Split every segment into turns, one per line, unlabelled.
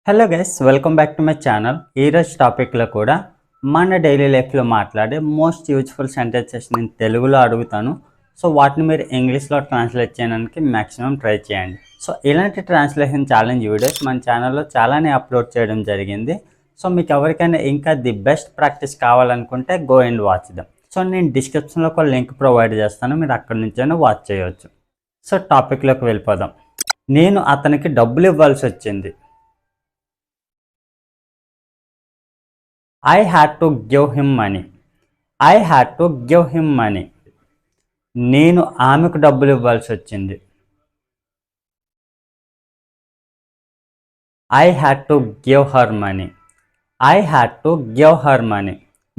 Hello guys, welcome back to my channel. ఈరోజు టాపిక్లో కూడా మన డైలీ లైఫ్లో మాట్లాడే మోస్ట్ యూజ్ఫుల్ సెంటెన్సెస్ నేను తెలుగులో అడుగుతాను. సో వాటిని మీరు ఇంగ్లీష్లో ట్రాన్స్లేట్ చేయడానికి మ్యాక్సిమం ట్రై చేయండి. సో ఇలాంటి ట్రాన్స్లేషన్ ఛాలెంజ్ వీడియోస్ మన ఛానల్లో చాలానే అప్లోడ్ చేయడం జరిగింది. సో మీకు ఎవరికైనా ఇంకా ది బెస్ట్ ప్రాక్టీస్ కావాలనుకుంటే go and watch them. So నేను డిస్క్రిప్షన్లో ఒక లింక్ ప్రొవైడ్ చేస్తాను, మీరు అక్కడి నుంచైనా వాచ్ చేయవచ్చు. సో టాపిక్లోకి వెళ్ళిపోదాం. నేను అతనికి డబ్బులు ఇవ్వాల్సి వచ్చింది. I had to give him money. I had to give him money. నేను ఆమెకు డబ్బులు ఇవ్వాల్సి వచ్చింది. I had to give her money. I had to give her money.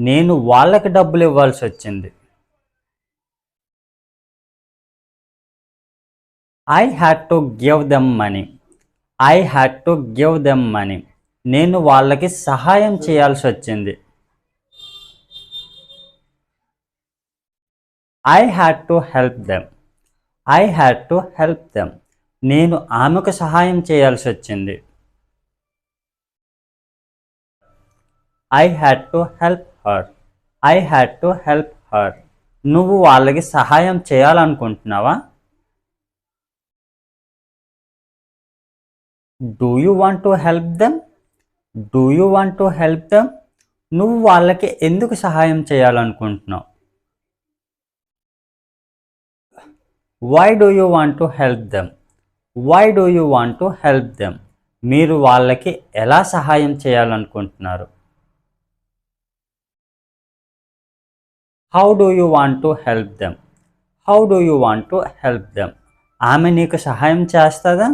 నేను వాళ్ళకి డబ్బులు ఇవ్వాల్సి వచ్చింది. I had to give them money. I had to give them money. నేను వాళ్ళకి సహాయం చేయాల్సి వచ్చింది. I had to help them. I had to help them. నేను ఆమెకు సహాయం చేయాల్సి వచ్చింది. I had to help her. I had to help her. నువ్వు వాళ్ళకి సహాయం చేయాలనుకుంటున్నావా? Do you want to help them? Do you want to help them? నువ్వు వాళ్ళకి ఎందుకు సహాయం చేయాలనుకుంటున్నావు? Why do you want to help them? Why do you want to help them? మీరు వాళ్ళకి ఎలా సహాయం చేయాలనుకుంటున్నారు? How do you want to help them? How do you want to help them? ఆమె నీకు సహాయం చేస్తుందా?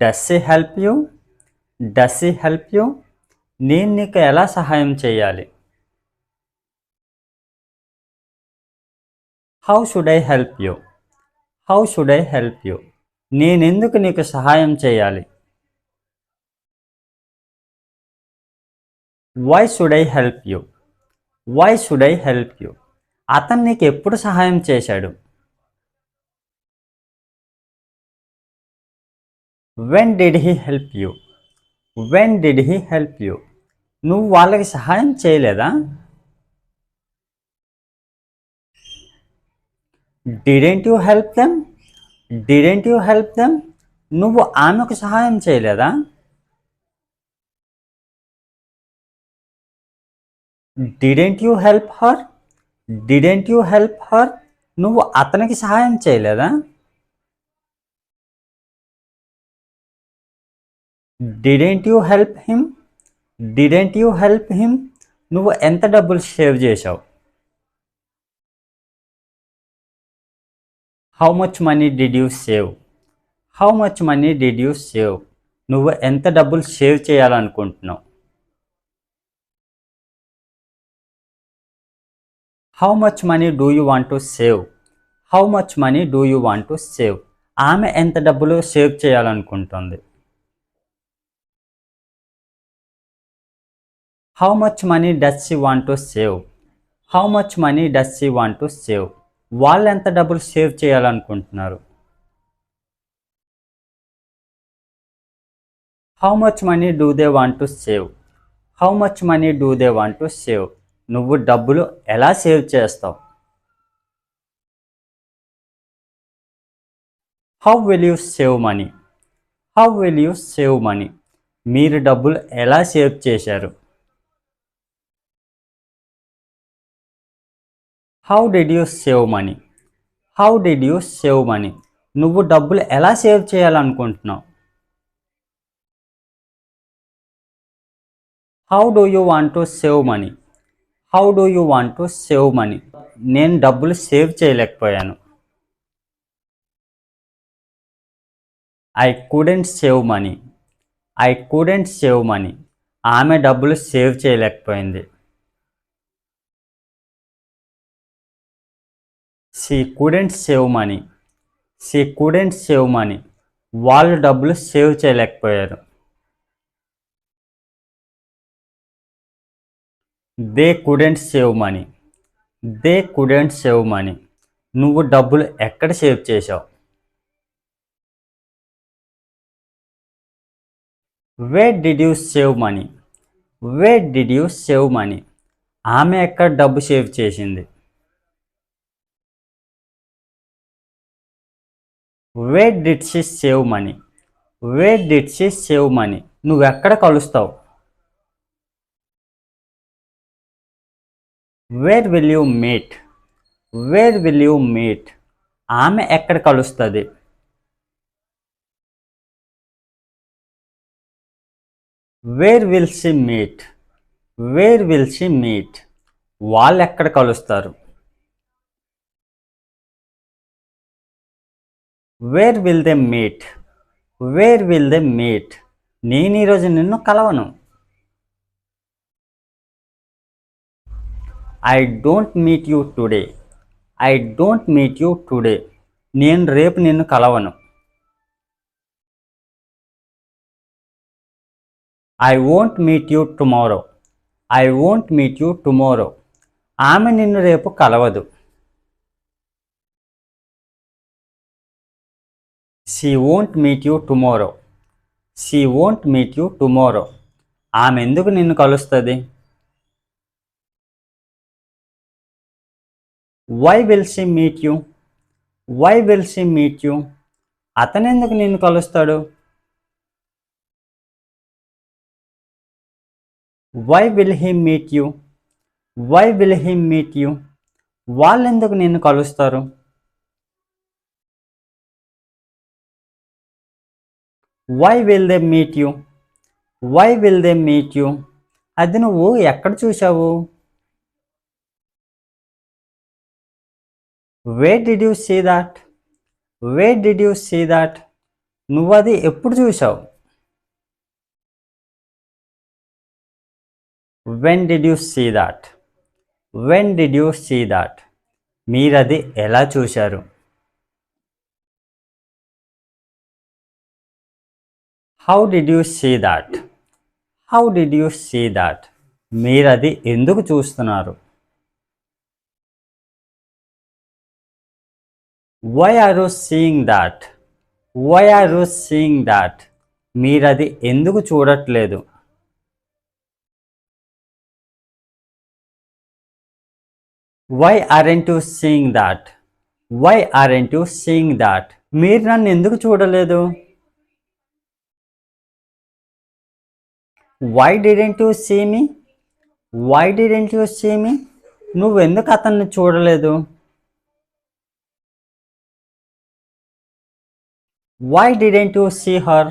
Does she help you? Does she help you? నేను నీకు ఎలా సహాయం చేయాలి? How should I help you? How should I help you? నేనెందుకు నీకు సహాయం చేయాలి? Why should I help you? Why should I help you? అతను నీకు ఎప్పుడు సహాయం చేశాడు? When did he help you? When did he help you? నువ్వు వాళ్ళకి సహాయం చేయలేదా? Didn't you help them? Didn't you help them? నువ్వు ఆమెకు సహాయం చేయలేదా? Didn't you help her? Didn't you help her? నువ్వు అతనికి సహాయం చేయలేదా? Didn't you help him? Didn't you help him? నువ్వు ఎంత డబ్బులు సేవ్ చేశావు? How much money did you save? How much money did you save? నువ్వు ఎంత డబ్బులు సేవ్ చేయాలనుకుంటున్నావు? How much money do you want to save? How much money do you want to save? ఆమె ఎంత డబ్బులు save చేయాలనుకుంటుంది? How much money does she want to save? How much money does she want to save? వాళ్ళు ఎంత డబ్బులు save చేయాలనుకుంటున్నారు? How much money do they want to save? How much money do they want to save? నువ్వు డబ్బులు ఎలా save చేస్తావు? How will you save money? How will you save money? మీరు డబ్బులు ఎలా సేవ్ చేశారు? How did you save money? How did you save money? నువ్వు డబ్బులు ఎలా సేవ్ చేయాలనుకుంటున్నావు? How do you want to save money? How do you want to save money? నేను డబ్బులు సేవ్ చేయలేకపోయాను. I couldn't save money. I couldn't save money. ఆమె డబ్బులు save చేయలేకపోయింది. She couldn't save money. She couldn't save money. వాళ్ళు డబ్బులు save చేయలేకపోయారు. They couldn't save money. They couldn't save money. నువ్వు డబ్బులు ఎక్కడ సేవ్ చేశావు? Where did you save money? Where did you save money? ఆమె ఎక్కడ డబ్బు సేవ్ చేసింది? Where did she save money? Where did she save money? నువ్వెక్కడ కలుస్తావు? Where will you meet? Where will you meet? ఆమె ఎక్కడ కలుస్తుంది? Where will she meet? Where will she meet? వాళ్ళు ఎక్కడ కలుస్తారు? Where will they meet? Where will they meet? నేను ఈరోజు నిన్ను కలవను. I don't meet you today. I don't meet you today? నేను రేపు నిన్ను కలవను. I won't meet you tomorrow. I won't meet you tomorrow? ఆమె నిన్ను రేపు కలవదు. She won't meet you tomorrow. She won't meet you tomorrow? ఆమె ఎందుకు నిన్ను కలుస్తుంది? Why will she meet you? Why will she meet you? అతను ఎందుకు నిన్ను కలుస్తాడు? Why will he meet you? Why will he meet you? వాళ్ళెందుకు నిన్ను కలుస్తారు? Why will they meet you? Why will they meet you? అది నువ్వు ఎక్కడ చూసావు? Where did you see that? Where did you see that? నువ్వు అది ఎప్పుడు చూసావు? When did you see that? When did you see that? మీరది ఎలా చూశారు? How did you see that? How did you see that? మీరది ఎందుకు చూస్తున్నారు? Why are you seeing that? Why are you seeing that? మీరది ఎందుకు చూడట్లేదు? Why aren't you seeing that? Why aren't you seeing that? మీరు నన్ను ఎందుకు చూడలేదు? Why didn't you see me? Why didn't you see me? నువ్వెందుకు అతన్ని చూడలేదు? Why didn't you see her?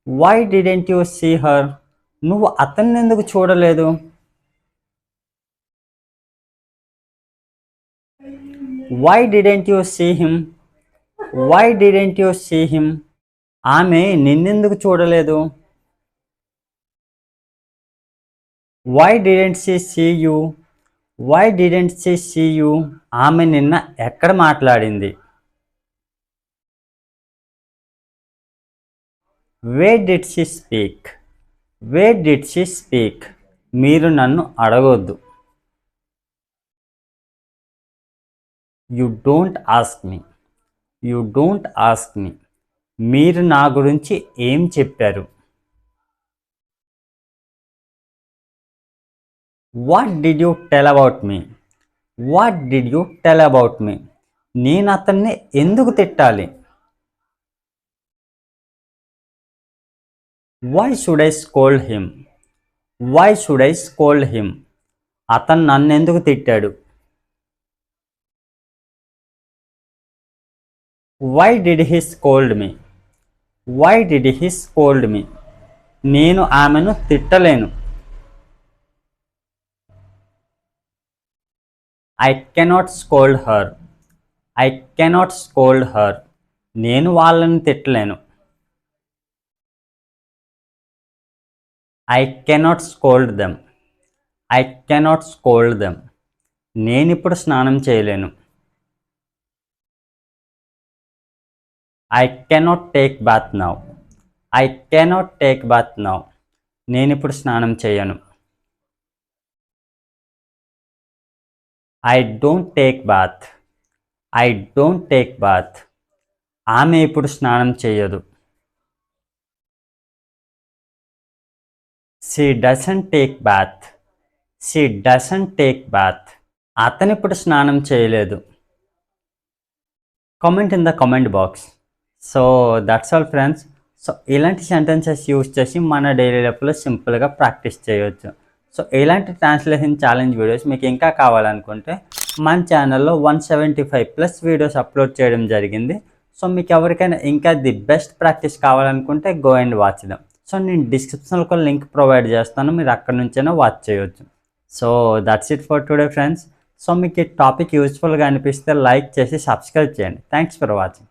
Why didn't you see her? నువ్వు అతన్ని ఎందుకు చూడలేదు? Why didn't you see him? Why didn't you see him? ఆమె నిన్నెందుకు చూడలేదు? Why didn't she see you? Why didn't she see you? ఆమె నిన్న ఎక్కడ మాట్లాడింది? Where did she speak? Where did she speak? మీరు నన్ను అడగొద్దు. You don't ask me. You don't ask me? మీరు నా గురించి ఏం చెప్పారు? What did you tell about me? What did you tell about me? నేను అతన్ని ఎందుకు తిట్టాలి? Why should I scold him? Why should I scold him? అతను నన్నెందుకు తిట్టాడు? Why did he scold me? Why did he scold me? నేను ఆమెను తిట్టలేను. I cannot scold her. I cannot scold her. నేను వాళ్ళని తిట్టలేను. I cannot scold them. I cannot scold them. నేనిప్పుడు స్నానం చేయలేను. I cannot take bath now. I cannot take bath now. నేనిప్పుడు స్నానం చేయను. I don't take bath. I don't take bath. ఆమె ఇప్పుడు స్నానం చేయదు. She doesn't take bath. She doesn't take bath. అతను ఇప్పుడు స్నానం చేయలేదు. Comment in the comment box. So that's all friends. So ఇలాంటి సెంటెన్సెస్ యూస్ చేసి మన డైలీ లైఫ్లో సింపుల్గా ప్రాక్టీస్ చేయవచ్చు. సో ఇలాంటి ట్రాన్స్లేషన్ ఛాలెంజ్ వీడియోస్ మీకు ఇంకా కావాలనుకుంటే మన ఛానల్లో 175+ వీడియోస్ అప్లోడ్ చేయడం జరిగింది. సో మీకు ఎవరికైనా ఇంకా ది బెస్ట్ ప్రాక్టీస్ కావాలనుకుంటే go and watch them. So నేను డిస్క్రిప్షన్లో ఒక లింక్ ప్రొవైడ్ చేస్తాను, మీరు అక్కడ నుంచైనా వాచ్ చేయవచ్చు. So that's it for today friends. So మీకు ఈ టాపిక్ యూస్ఫుల్గా అనిపిస్తే లైక్ చేసి సబ్స్క్రైబ్ చేయండి. Thanks for watching.